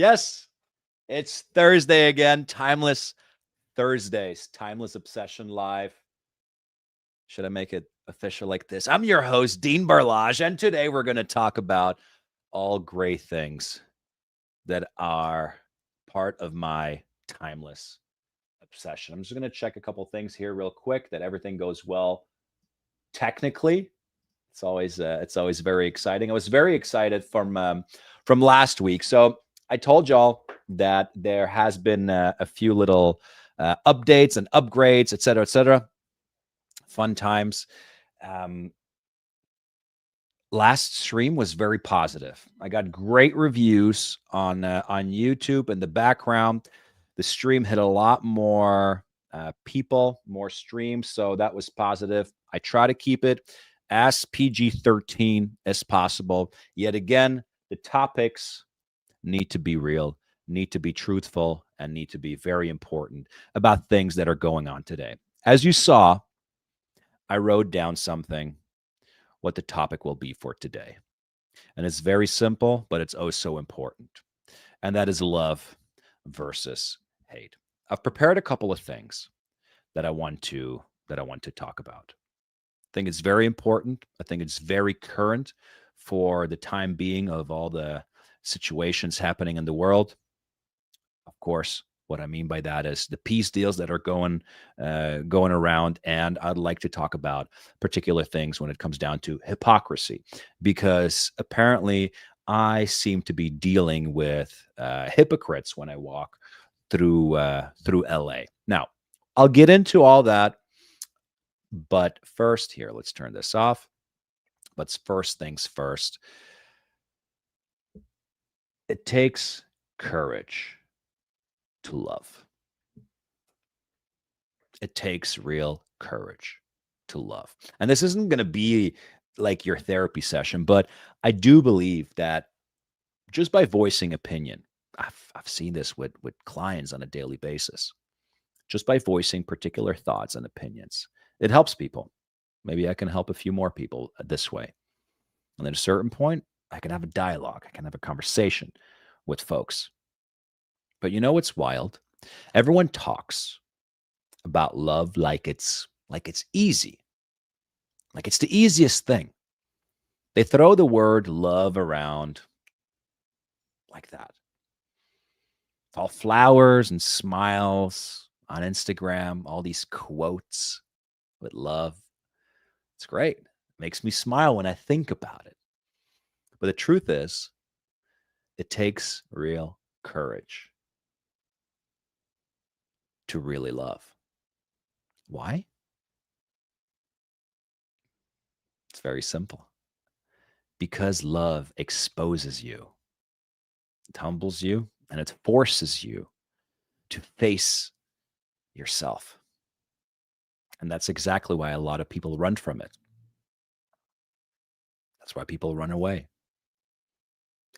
Yes, it's Thursday again. Timeless Thursdays, Timeless Obsession Live. Should I make it official like this? I'm your host, Dean Barlage, and today we're going to talk about all great things that are part of my timeless obsession. I'm just going to check a couple things here real quick that everything goes well technically. It's always very exciting. I was very excited from last week. So I told y'all that there has been a few little updates and upgrades, et cetera, et cetera. Fun times. Um, Last stream was very positive. I got great reviews on YouTube. In the background, the stream hit a lot more people, more streams, so that was positive. I try to keep it as PG-13 as possible. Yet again, the topics need to be real, need to be truthful, and need to be very important about things that are going on today. As you saw, I wrote down something, what the topic will be for today. And it's very simple, but it's oh so important. And that is love versus hate. I've prepared a couple of things that I want to talk about. I think it's very important. I think it's very current for the time being of all the situations happening in the world. Of course, what I mean by that is the peace deals that are going around, and I'd like to talk about particular things when it comes down to hypocrisy, because apparently I seem to be dealing with hypocrites when I walk through LA. Now, I'll get into all that, but first, here, let's turn this off. But first things first, it takes courage to love. It takes real courage to love. And this isn't going to be like your therapy session, but I do believe that just by voicing opinion, I've seen this with clients on a daily basis, just by voicing particular thoughts and opinions, it helps people. Maybe I can help a few more people this way. And at a certain point, I can have a dialogue, I can have a conversation with folks. But you know what's wild? Everyone talks about love like it's easy, like it's the easiest thing. They throw the word love around like that. All flowers and smiles on Instagram, all these quotes with love. It's great. It makes me smile when I think about it. But the truth is, it takes real courage to really love. Why? It's very simple. Because love exposes you, it humbles you, and it forces you to face yourself. And that's exactly why a lot of people run from it. That's why people run away.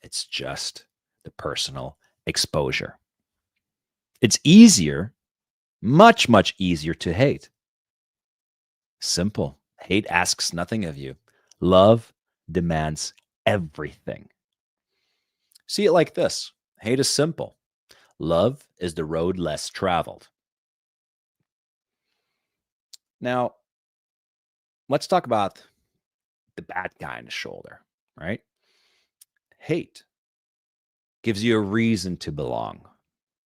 It's just the personal exposure. It's easier, much, much easier to hate. Simple. Hate asks nothing of you. Love demands everything. See it like this. Hate is simple. Love is the road less traveled. Now, let's talk about the bad guy in the shoulder, right? Hate gives you a reason to belong.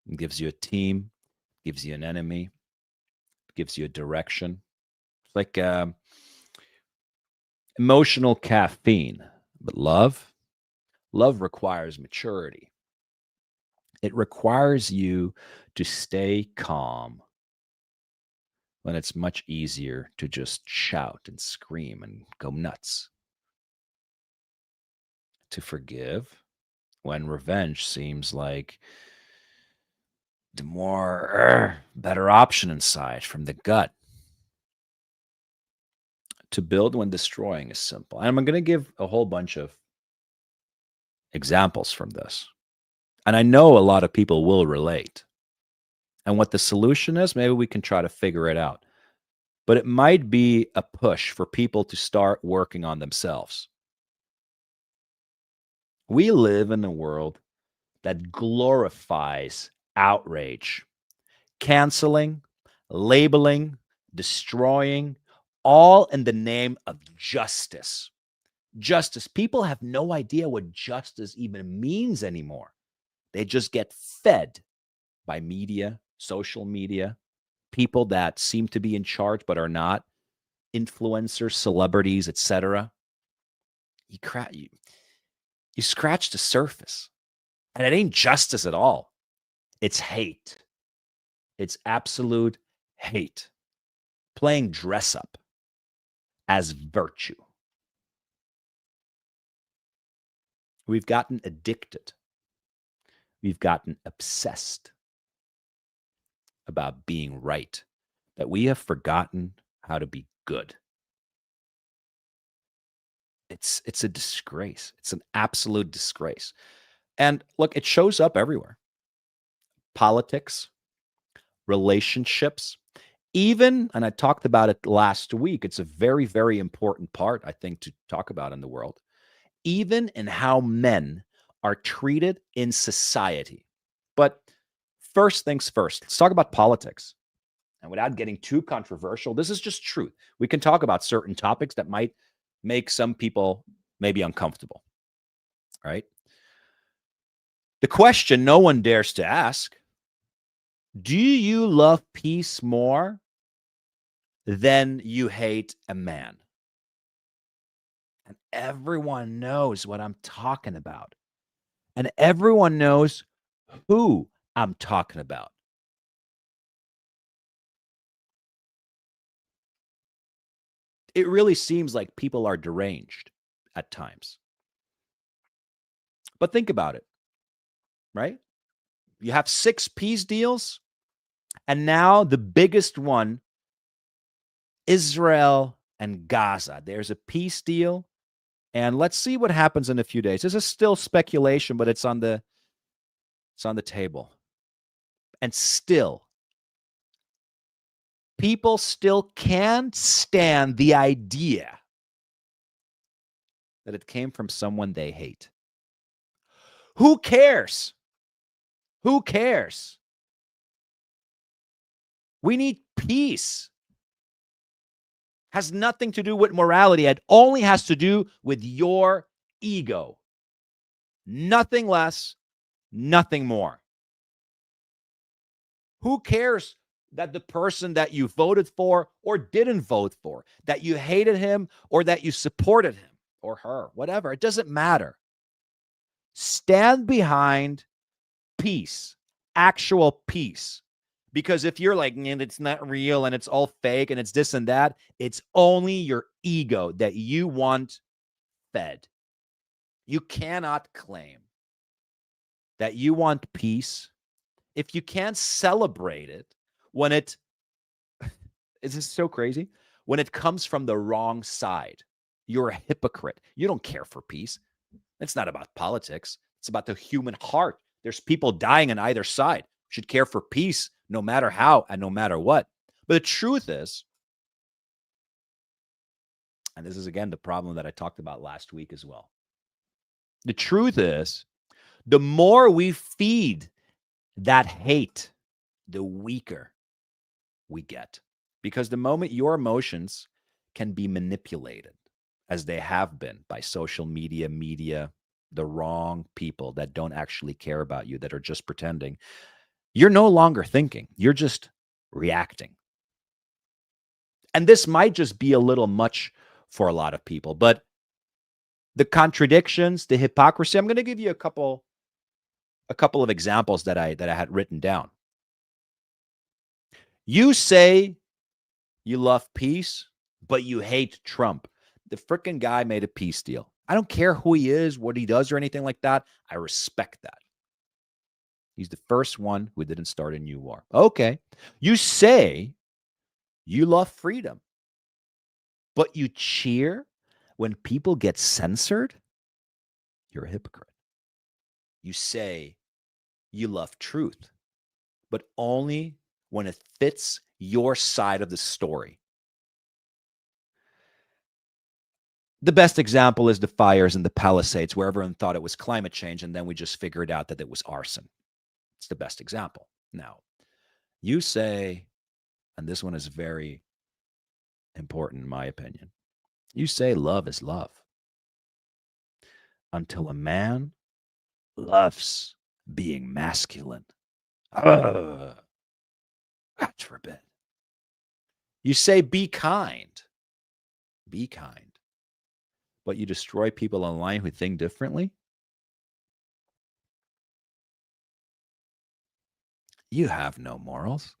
It gives you a team, gives you an enemy, gives you a direction. It's like emotional caffeine. But love requires maturity. It requires you to stay calm when it's much easier to just shout and scream and go nuts. To forgive when revenge seems like the more better option inside from the gut. To build when destroying is simple. And I'm going to give a whole bunch of examples from this. And I know a lot of people will relate. And what the solution is, maybe we can try to figure it out. But it might be a push for people to start working on themselves. We live in a world that glorifies outrage, canceling, labeling, destroying, all in the name of justice. Justice. People have no idea what justice even means anymore. They just get fed by media, social media, people that seem to be in charge but are not, influencers, celebrities, etc. You, you scratch the surface, and it ain't justice at all. It's hate. It's absolute hate. Playing dress up as virtue. We've gotten addicted. We've gotten obsessed about being right, that we have forgotten how to be good. It's a disgrace. It's an absolute disgrace. And look, it shows up everywhere. Politics, relationships, even, and I talked about it last week, it's a very, very important part, I think, to talk about in the world, even in how men are treated in society. But first things first, let's talk about politics. And without getting too controversial, this is just truth. We can talk about certain topics that might make some people maybe uncomfortable, right? The question no one dares to ask, do you love peace more than you hate a man? And everyone knows what I'm talking about. And everyone knows who I'm talking about. It really seems like people are deranged at times. But think about it, right? You have 6 peace deals, and now the biggest one, Israel and Gaza. There's a peace deal, and let's see what happens in a few days. This is still speculation, but it's on the table. And still, people still can't stand the idea that it came from someone they hate. Who cares? Who cares? We need peace. Has nothing to do with morality. It only has to do with your ego. Nothing less, nothing more. Who cares that the person that you voted for or didn't vote for, that you hated him or that you supported him or her, whatever? It doesn't matter. Stand behind peace, actual peace. Because if you're like, it's not real and it's all fake and it's this and that, it's only your ego that you want fed. You cannot claim that you want peace if you can't celebrate it when it is this so crazy? When it comes from the wrong side. You're a hypocrite. You don't care for peace. It's not about politics. It's about the human heart. There's people dying on either side. You should care for peace no matter how and no matter what. But the truth is, and this is again the problem that I talked about last week as well. The truth is, the more we feed that hate, the weaker we get. Because the moment your emotions can be manipulated, as they have been by social media, the wrong people that don't actually care about you, that are just pretending, you're no longer thinking. You're just reacting. And this might just be a little much for a lot of people, but the contradictions, the hypocrisy, I'm going to give you a couple of examples that I had written down. You say you love peace, but you hate Trump. The freaking guy made a peace deal. I don't care who he is, what he does, or anything like that. I respect that. He's the first one who didn't start a new war. Okay. You say you love freedom, but you cheer when people get censored. You're a hypocrite. You say you love truth, but only when it fits your side of the story. The best example is the fires in the Palisades, where everyone thought it was climate change, and then we just figured out that it was arson. It's the best example. Now, you say, and this one is very important in my opinion, you say love is love until a man loves being masculine. Ugh, God forbid. You say be kind, but you destroy people online who think differently. You have no morals.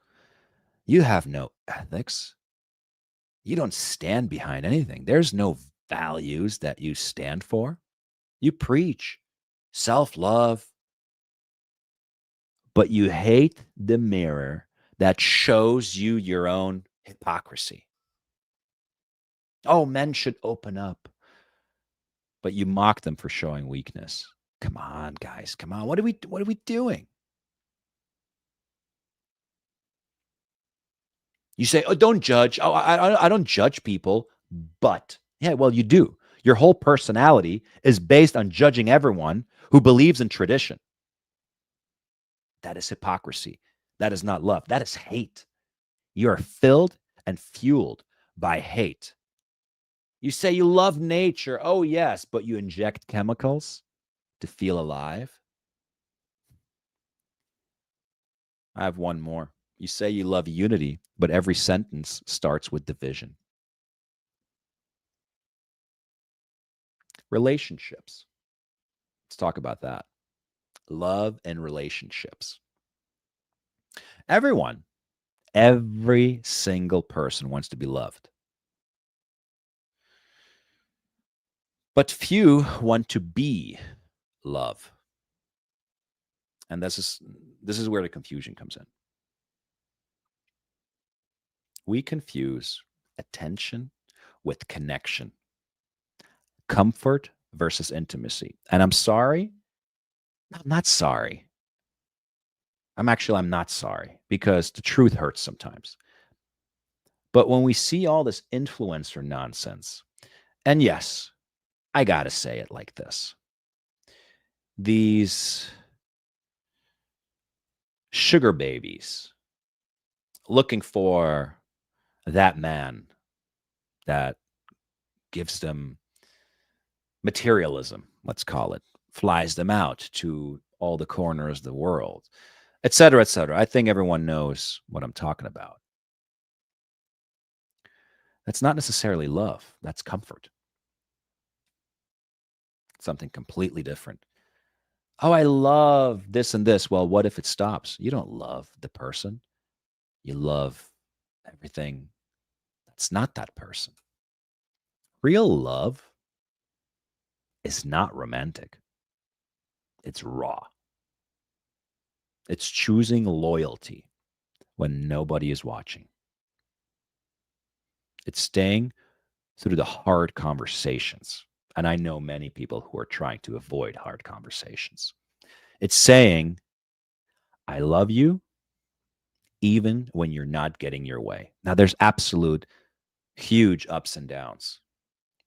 You have no ethics. You don't stand behind anything. There's no values that you stand for. You preach self love, but you hate the mirror that shows you your own hypocrisy. Oh, men should open up, but you mock them for showing weakness. Come on, guys. Come on. What are we doing? You say, "Oh, don't judge." Oh, I don't judge people, but yeah, well, you do. Your whole personality is based on judging everyone who believes in tradition. That is hypocrisy. That is not love. That is hate. You are filled and fueled by hate. You say you love nature. Oh, yes, but you inject chemicals to feel alive. I have one more. You say you love unity, but every sentence starts with division. Relationships. Let's talk about that. Love and relationships. Everyone, every single person wants to be loved, but few want to be love. And this is where the confusion comes in. We confuse attention with connection, comfort versus intimacy. And I'm sorry, I'm not sorry. I'm not sorry because the truth hurts sometimes. But when we see all this influencer nonsense, and yes, I got to say it like this, these sugar babies looking for that man that gives them materialism, let's call it, flies them out to all the corners of the world, et cetera, et cetera. I think everyone knows what I'm talking about. That's not necessarily love, that's comfort. Something completely different. Oh, I love this and this. Well, what if it stops? You don't love the person. You love everything that's not that person. Real love is not romantic, it's raw. It's choosing loyalty when nobody is watching. It's staying through the hard conversations. And I know many people who are trying to avoid hard conversations. It's saying, I love you even when you're not getting your way. Now, there's absolute huge ups and downs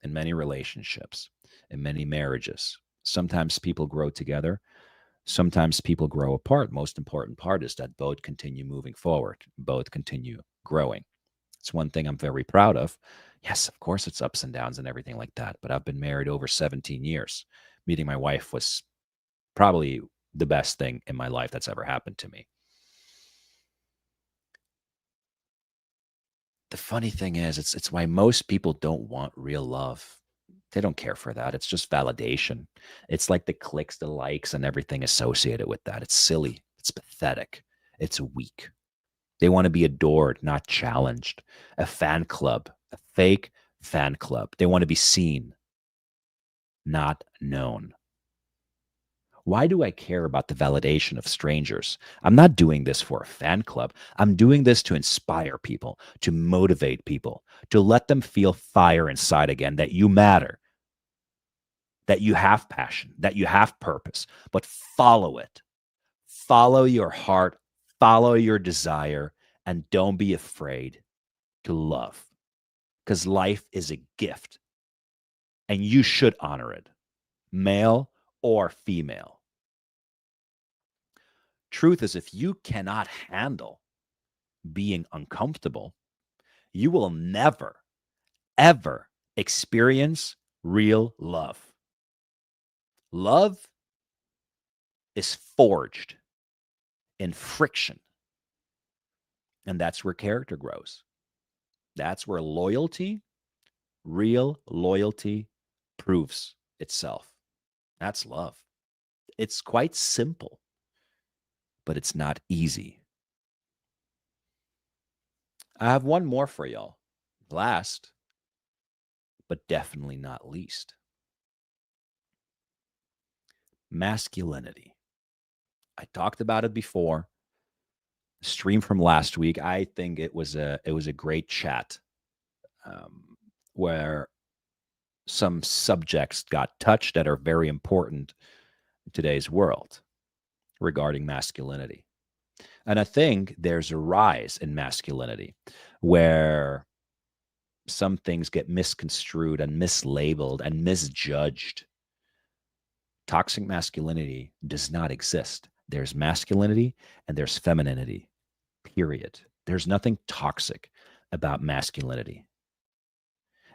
in many relationships, in many marriages. Sometimes people grow together, sometimes people grow apart. Most important part is that both continue moving forward, both continue growing. It's one thing I'm very proud of. Yes, of course, it's ups and downs and everything like that. But I've been married over 17 years. Meeting my wife was probably the best thing in my life that's ever happened to me. The funny thing is, it's why most people don't want real love. They don't care for that. It's just validation. It's like the clicks, the likes, and everything associated with that. It's silly. It's pathetic. It's weak. They want to be adored, not challenged. A fan club, a fake fan club. They want to be seen, not known. Why do I care about the validation of strangers? I'm not doing this for a fan club. I'm doing this to inspire people, to motivate people, to let them feel fire inside again, that you matter, that you have passion, that you have purpose, but follow it. Follow your heart, follow your desire, and don't be afraid to love because life is a gift and you should honor it, male or female. Truth is, if you cannot handle being uncomfortable, you will never, ever experience real love. Love is forged in friction, and that's where character grows. That's where loyalty, real loyalty, proves itself. That's love. It's quite simple, but it's not easy. I have one more for y'all. Last, but definitely not least, masculinity. I talked about it before. The stream from last week. I think it was a great chat, where some subjects got touched that are very important in today's world regarding masculinity. And I think there's a rise in masculinity where some things get misconstrued and mislabeled and misjudged. Toxic masculinity does not exist. There's masculinity and there's femininity, period. There's nothing toxic about masculinity,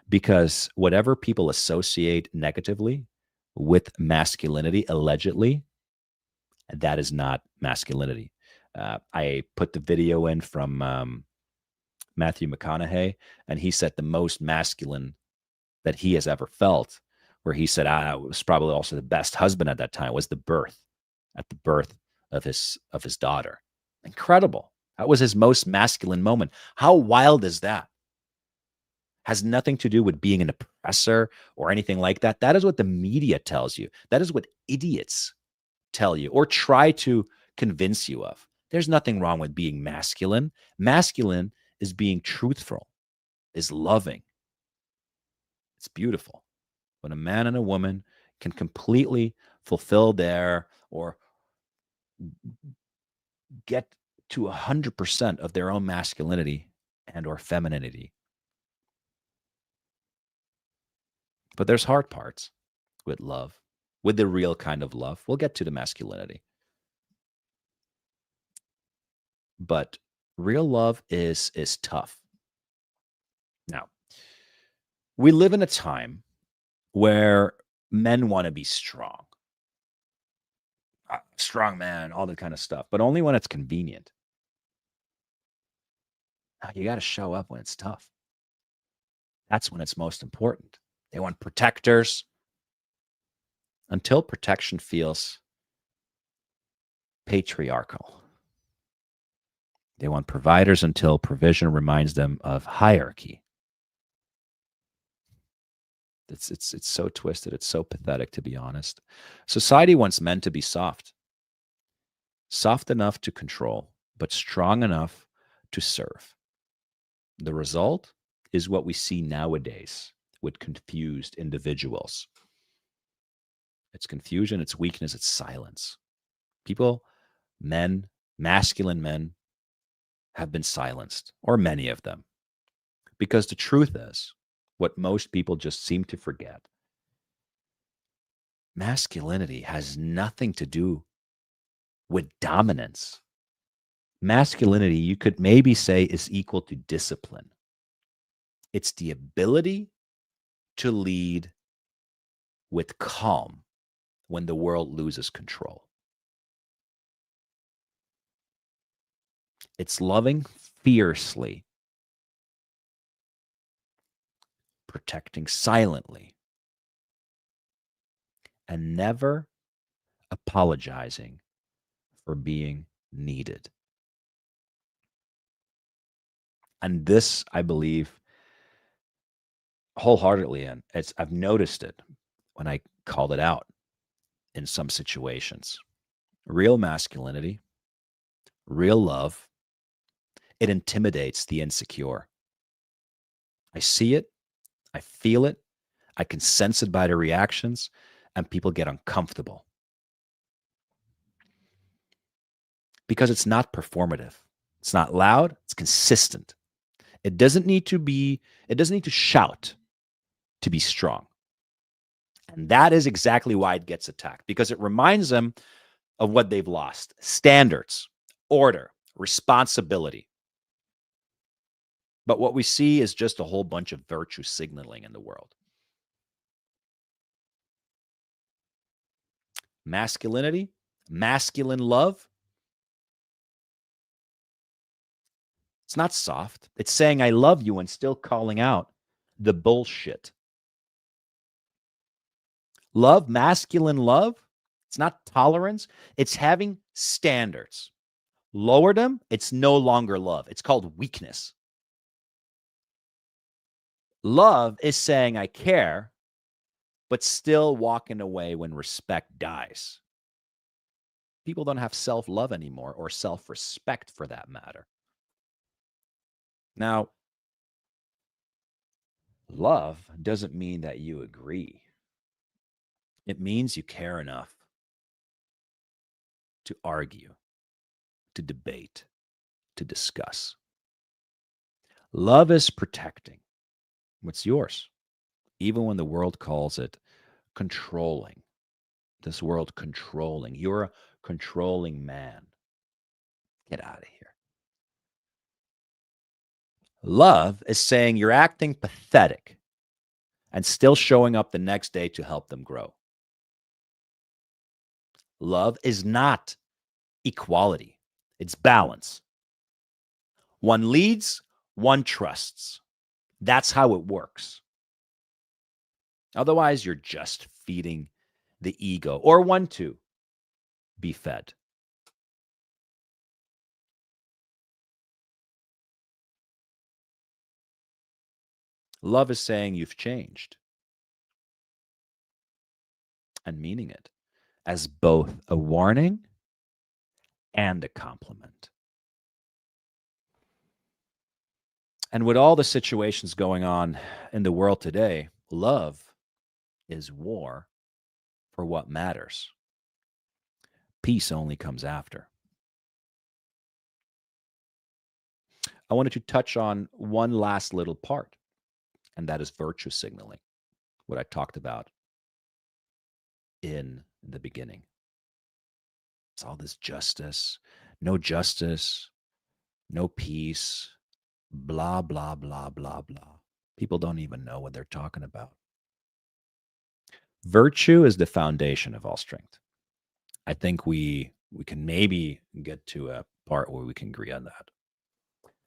because whatever people associate negatively with masculinity, allegedly, that is not masculinity. I put the video in from Matthew McConaughey, and he said the most masculine that he has ever felt, where he said, it was probably also the best husband at that time, was the birth of his daughter. Incredible. That was his most masculine moment. How wild is that? Has nothing to do with being an oppressor or anything like that. That is what the media tells you. That is what idiots tell you or try to convince you of. There's nothing wrong with being masculine. Masculine is being truthful, is loving. It's beautiful. When a man and a woman can completely fulfill their, or get to 100% of their own masculinity and or femininity. But there's hard parts with love, with the real kind of love. We'll get to the masculinity. But real love is tough. Now, we live in a time where men want to be strong. Strong man, all that kind of stuff, but only when it's convenient. Now, you got to show up when it's tough. That's when it's most important. They want protectors until protection feels patriarchal. They want providers until provision reminds them of hierarchy. It's so twisted. It's so pathetic, to be honest. Society wants men to be soft enough to control, but strong enough to serve. The result is what we see nowadays with confused individuals. It's confusion, it's weakness, it's silence. People, men, masculine men, have been silenced, or many of them, because the truth is, what most people just seem to forget, masculinity has nothing to do with dominance. Masculinity, you could maybe say, is equal to discipline. It's the ability to lead with calm when the world loses control. It's loving fiercely, protecting silently, and never apologizing for being needed. And this, I believe, wholeheartedly in. I've noticed it when I called it out in some situations. Real masculinity, real love, it intimidates the insecure. I see it, I feel it, I can sense it by the reactions, and people get uncomfortable. Because it's not performative. It's not loud, it's consistent. It doesn't need to shout to be strong. And that is exactly why it gets attacked, because it reminds them of what they've lost: standards, order, responsibility. But what we see is just a whole bunch of virtue signaling in the world. Masculinity, masculine love, it's not soft. It's saying, I love you, and still calling out the bullshit. Love, masculine love, it's not tolerance. It's having standards. Lower them, it's no longer love. It's called weakness. Love is saying, I care, but still walking away when respect dies. People don't have self-love anymore, or self-respect for that matter. Now, love doesn't mean that you agree. It means you care enough to argue, to debate, to discuss. Love is protecting what's yours, even when the world calls it controlling. This world controlling. You're a controlling man. Get out of here. Love is saying you're acting pathetic and still showing up the next day to help them grow. Love is not equality, it's balance. One leads, one trusts. That's how it works. Otherwise, you're just feeding the ego, or one to be fed. Love is saying you've changed and meaning it as both a warning and a compliment. And with all the situations going on in the world today, love is war for what matters. Peace only comes after. I wanted to touch on one last little part, and that is virtue signaling, what I talked about in the beginning. It's all this justice, no peace, blah, blah, blah, blah, blah. People don't even know what they're talking about. Virtue is the foundation of all strength. I think we can maybe get to a part where we can agree on that.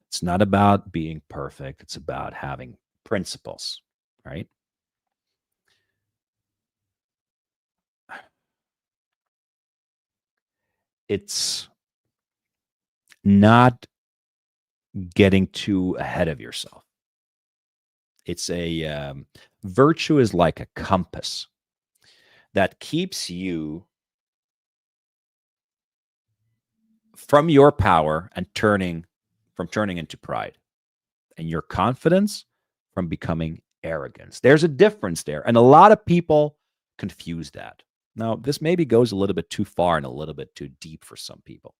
It's not about being perfect. It's about having principles, right? It's not getting too ahead of yourself. It's virtue is like a compass that keeps you from your power and turning into pride, and your confidence from becoming arrogance. There's a difference there, and a lot of people confuse that. Now, this maybe goes a little bit too far and a little bit too deep for some people.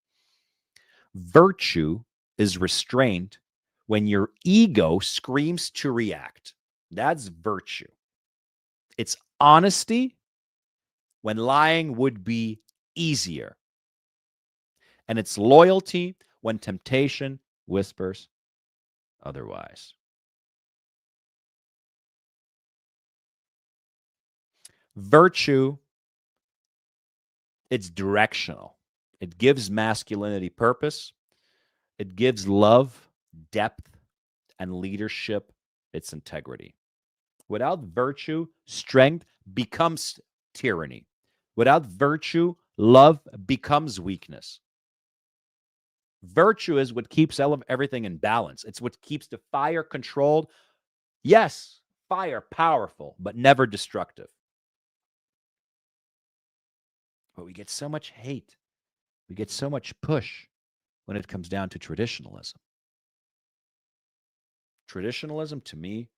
Virtue is restraint when your ego screams to react. That's virtue. It's honesty when lying would be easier. And it's loyalty when temptation whispers otherwise. Virtue, it's directional. It gives masculinity purpose. It gives love depth, and leadership its integrity. Without virtue, strength becomes tyranny. Without virtue, love becomes weakness. Virtue is what keeps everything in balance. It's what keeps the fire controlled. Yes, fire powerful, but never destructive. But we get so much hate. We get so much push when it comes down to traditionalism. Traditionalism to me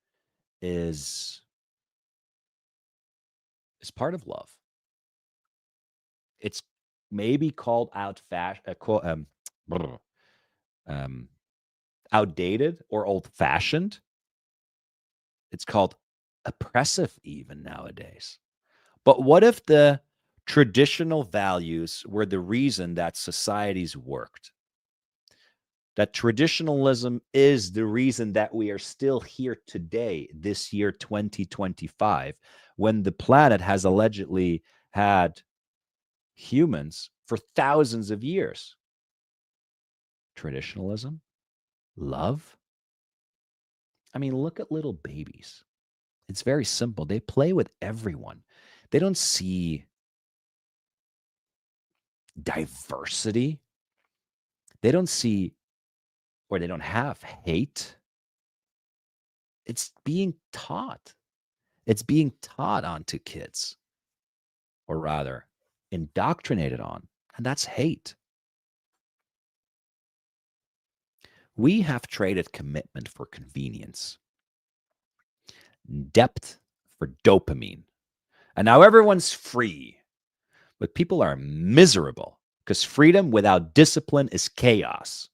is part of love. It's maybe called um, outdated or old fashioned. It's called oppressive even nowadays. But what if the traditional values were the reason that societies worked? That traditionalism is the reason that we are still here today, this year 2025, when the planet has allegedly had humans for thousands of years. Traditionalism? Love? I mean, look at little babies. It's very simple. They play with everyone. They don't see diversity. They don't see, or they don't have hate. It's being taught. It's being taught onto kids, or rather, indoctrinated on. And that's hate. We have traded commitment for convenience, depth for dopamine. And now everyone's free, but people are miserable because freedom without discipline is chaos.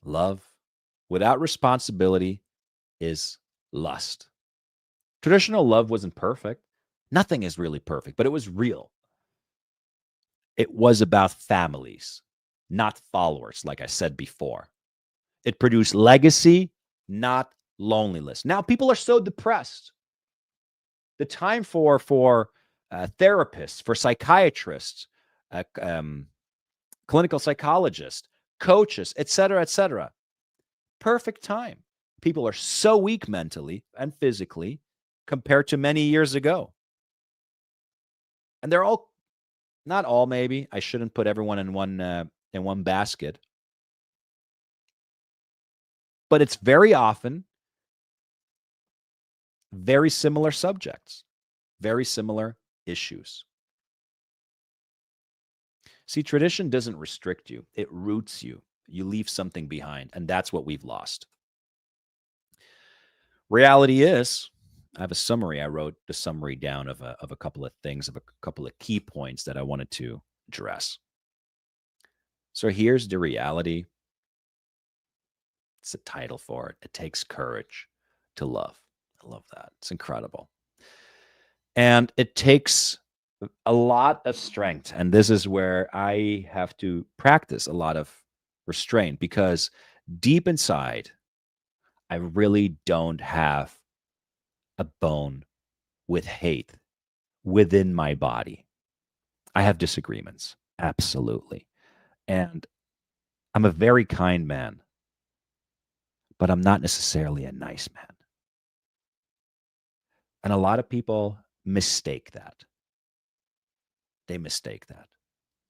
Love without responsibility is lust. Traditional love wasn't perfect. Nothing is really perfect, but it was real. It was about families, not followers, like I said before. It produced legacy, not loneliness. Now people are so depressed. The time for therapists, for psychiatrists, clinical psychologists, coaches, et cetera. Perfect time. People are so weak mentally and physically compared to many years ago. And they're all, not all maybe, I shouldn't put everyone in one basket. But it's very often very similar subjects, very similar issues. See, tradition doesn't restrict you, it roots you. You leave something behind, and that's what we've lost. Reality is, I have a summary. I wrote the summary down of a couple of things, of a couple of key points that I wanted to address. So here's the reality. It's a title for it. It takes courage to love. I love that. It's incredible. And it takes a lot of strength. And this is where I have to practice a lot of restraint because deep inside, I really don't have a bone with hate within my body. I have disagreements, absolutely. And I'm a very kind man, but I'm not necessarily a nice man. And a lot of people mistake that. They mistake that,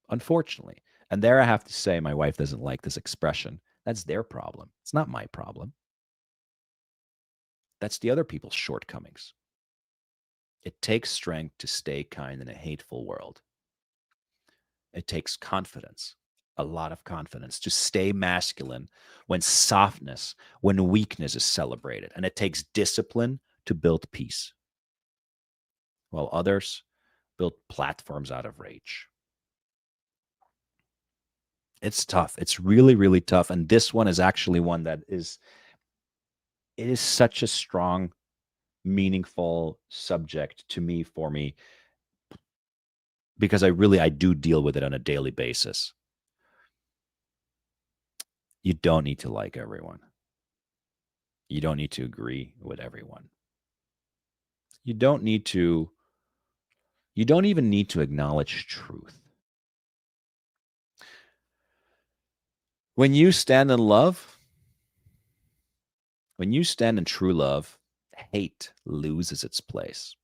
unfortunately. And there I have to say, my wife doesn't like this expression. That's their problem. It's not my problem. That's the other people's shortcomings. It takes strength to stay kind in a hateful world. It takes confidence, a lot of confidence, to stay masculine when softness, when weakness is celebrated. And it takes discipline to build peace, while others build platforms out of rage. It's tough. It's really, really tough. And this one is actually one that is, it is such a strong, meaningful subject to me, for me, because I do deal with it on a daily basis. You don't need to like everyone. You don't need to agree with everyone. You don't need to, you don't even need to acknowledge truth. When you stand in love, when you stand in true love, hate loses its place.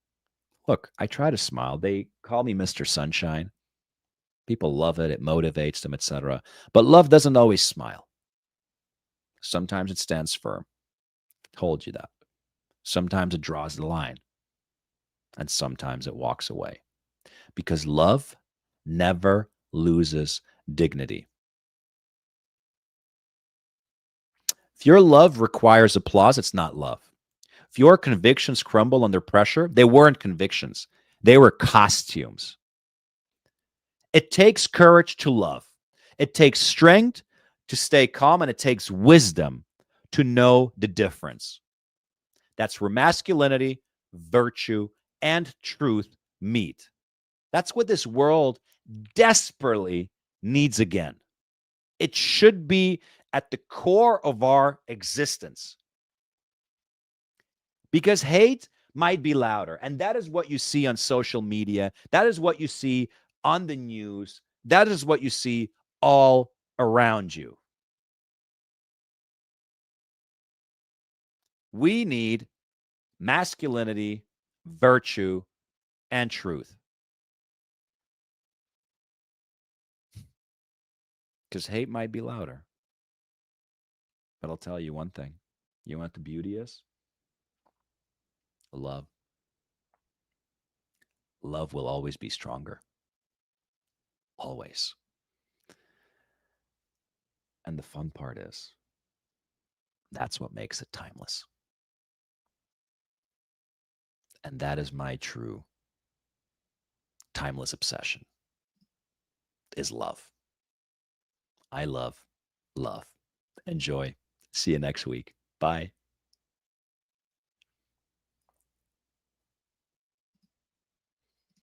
Look, I try to smile. They call me Mr. Sunshine. People love it. It motivates them, etc. But love doesn't always smile. Sometimes it stands firm. Told you that. Sometimes it draws the line. And sometimes it walks away. Because love never loses dignity. If your love requires applause, it's not love. If your convictions crumble under pressure, they weren't convictions. They were costumes. It takes courage to love. It takes strength to stay calm, and it takes wisdom to know the difference. That's where masculinity, virtue, and truth meet. That's what this world desperately needs again. It should be at the core of our existence, because hate might be louder. And that is what you see on social media. That is what you see on the news. That is what you see all around you. We need masculinity, virtue, and truth. Because hate might be louder. But I'll tell you one thing. You know what the beauty is? Love. Love will always be stronger. Always. And the fun part is, that's what makes it timeless. And that is my true timeless obsession, is love. I love love. Enjoy. See you next week. Bye.